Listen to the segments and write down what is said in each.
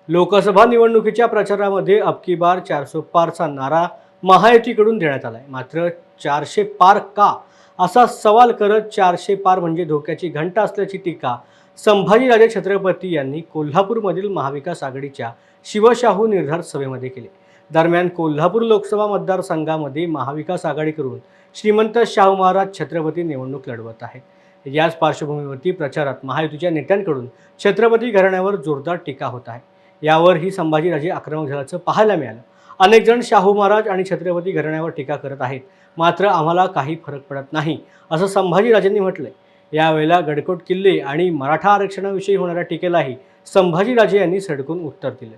लोकसभा निवडणुकीच्या प्रचारामध्ये अब की बार 400 पारचा नारा महायुतीकडून देण्यात आलाय. मात्र 400 पार का असा सवाल करत 400 पार म्हणजे धोक्याची घंटा असल्याची टीका संभाजीराजे छत्रपती यांनी कोल्हापूरमधील महाविकास आघाडीच्या शिवशाहू निर्धार सभेमध्ये केली. दरम्यान कोल्हापूर लोकसभा मतदारसंघामध्ये महाविकास आघाडीकडून श्रीमंत शाहू महाराज छत्रपती निवडणूक लढवत आहेत. याच पार्श्वभूमीवरती प्रचारात महायुतीच्या नेत्यांकडून छत्रपती घराण्यावर जोरदार टीका होत आहे. यावरही संभाजीराजे आक्रमक झाल्याचं पाहायला मिळालं. अनेक जण शाहू महाराज आणि छत्रपती घराण्यावर टीका करत आहेत, मात्र आम्हाला काही फरक पडत नाही असं संभाजीराजेंनी म्हटलंय. यावेळेला गडकोट किल्ले आणि मराठा आरक्षणाविषयी होणाऱ्या टीकेलाही संभाजीराजे यांनी सडकून उत्तर दिले.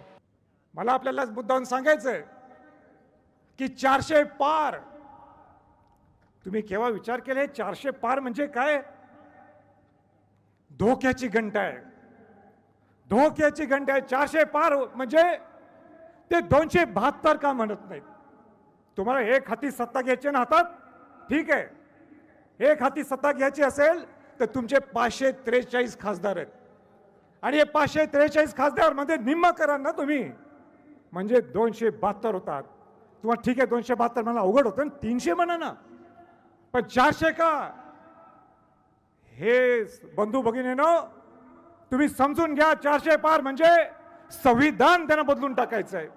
मला आपल्याला मुद्दाम सांगायचंय की 400 पार, तुम्ही केव्हा विचार केले 400 पार म्हणजे काय? धोक्याची घंटा आहे, धोक्याची घंटा आहे. 400 पार म्हणजे ते 272 का म्हणत नाहीत? तुम्हाला एक हाती सत्ता घ्यायची ना हातात, ठीक आहे. एक हाती सत्ता घ्यायची असेल तर तुमचे 543 खासदार आहेत आणि हे 543 खासदार मध्ये निम्मा करा ना तुम्ही, म्हणजे 272 होतात. तुम्हाला ठीक आहे 272 मला अवघड होतं, 300 म्हणा ना, पण 400 का? हे बंधू भगिनींनो तुम्ही समजून घ्या. 400 पार म्हणजे संविधान त्यांना बदलून टाकायचं आहे.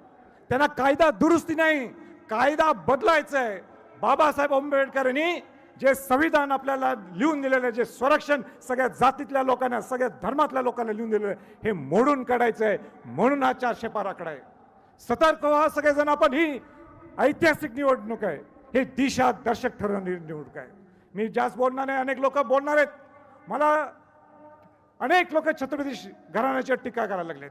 त्यांना कायदा दुरुस्ती नाही, कायदा बदलायचा आहे. बाबासाहेब आंबेडकरांनी जे संविधान आपल्याला लिहून दिलेलं आहे, जे संरक्षण सगळ्या जातीतल्या लोकांना, सगळ्या धर्मातल्या लोकांना लिहून दिलेलं आहे, हे मोडून काढायचं आहे. म्हणून हा 400 पार आकडा आहे. सतर्क व्हा सगळेजण. आपण ही ऐतिहासिक निवडणूक आहे, हे दिशा दर्शक ठरवणारी निवडणूक आहे. मी जास्त बोलणार नाही, अनेक लोक बोलणार आहेत. मला अनेक लोक छत्रपती घराण्याची टीका करायला लागलेत,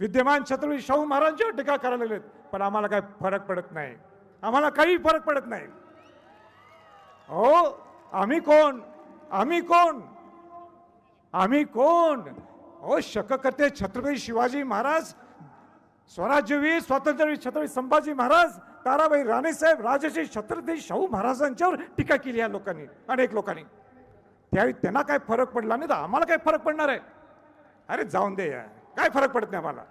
विद्यमान छत्रपती शाहू महाराजांची टीका करायला लागलेत, पण आम्हाला काही फरक पडत नाही. आम्हाला काही फरक पडत नाही. हो, आम्ही कोण? आम्ही कोण? आम्ही कोण? हो, शक करते छत्रपती शिवाजी महाराज, स्वराज्यवीर स्वातंत्र्यवीर छत्रपती संभाजी महाराज, ताराबाई राणेसाहेब, राजश्री छत्रपती शाहू महाराजांच्यावर टीका केली या लोकांनी, अनेक लोकांनी. त्यावेळी त्यांना काय फरक पडला नाही तर आम्हाला काय फरक पडणार आहे? अरे जाऊन दे यार, काय फरक पडत नाही आम्हाला.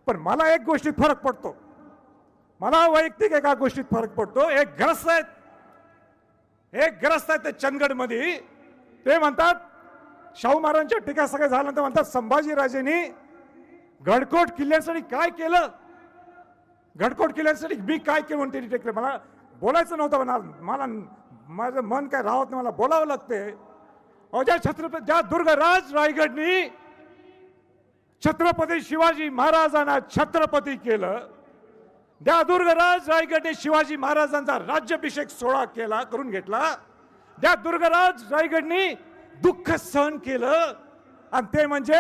पण मला एक गोष्टीत फरक पडतो, मला वैयक्तिक एका गोष्टीत फरक पडतो. एक ग्रस्त आहेत ते चंदगडमध्ये, ते म्हणतात शाहू महाराजांच्या टीका सगळं झाल्यानंतर म्हणतात संभाजीराजेंनी गडकोट किल्ल्यासाठी काय केलं, गडकोट किल्ल्यासाठी मी काय केलं म्हणते टेकले. मला बोलायचं नव्हतं, मला माझं मन काय राहत नाही, मला बोलावं लागते. ज्या दुर्गराज रायगडनी छत्रपती शिवाजी महाराजांना छत्रपती केलं, त्या दुर्गराज रायगडने शिवाजी महाराजांचा राज्याभिषेक सोहळा केला, करून घेतला. त्या दुर्गराज रायगडनी दुःख सहन केलं, आणि ते म्हणजे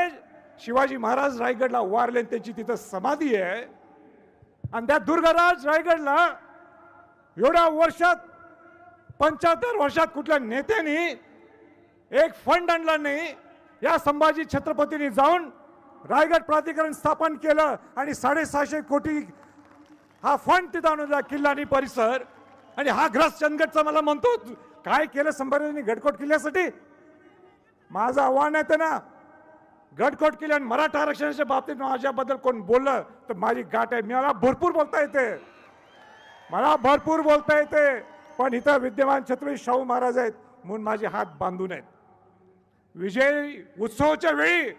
शिवाजी महाराज रायगडला वारले, त्याची तिथं समाधी आहे. आणि त्या दुर्गराज रायगडला एवढ्या वर्षात 75 वर्षात कुठल्या नेत्याने एक फंड आणला नाही. या संभाजी छत्रपतींनी जाऊन रायगड प्राधिकरण स्थापन केलं आणि 650 कोटी हा फंड तिथं आणून किल्ला आणि परिसर. आणि हा ग्रस्त चंदगडचा मला म्हणतो काय केलं संभाजींनी गडकोट किल्ल्यासाठी. माझं आव्हान आहे ना, गडकोट किल्ला आणि मराठा आरक्षणाच्या बाबतीत माझ्याबद्दल कोण बोललं तर माझी गाठ आहे. मला भरपूर बोलता येते, मला भरपूर बोलता येते, पण इथं विद्यमान छत्रपती शाहू महाराज आहेत म्हणून माझे हात बांधून आहेत. विजय उत्सवाच्या वेळी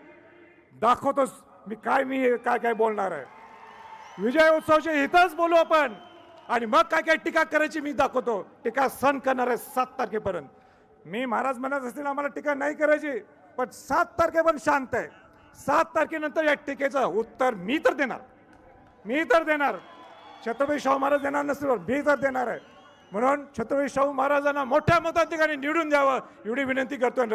दाखवतोच मी काय बोलणार आहे. विजय उत्सवाच्या इथंच बोलू आपण, आणि मग काय टीका करायची मी दाखवतो. टीका सहन करणार आहे 7 तारखेपर्यंत. मी महाराज म्हणत असतील आम्हाला टीका नाही करायची, पण 7 तारखेपर्यंत शांत आहे. 7 तारखेनंतर या टीकेचं उत्तर मी तर देणार. छत्रपती शाहू महाराज देणार नसतील, मी तर देणार आहे. म्हणून छत्रपती शाहू महाराजांना मोठ्या मताधिकाऱ्यांनी निवडून द्यावं एवढी विनंती करतोय.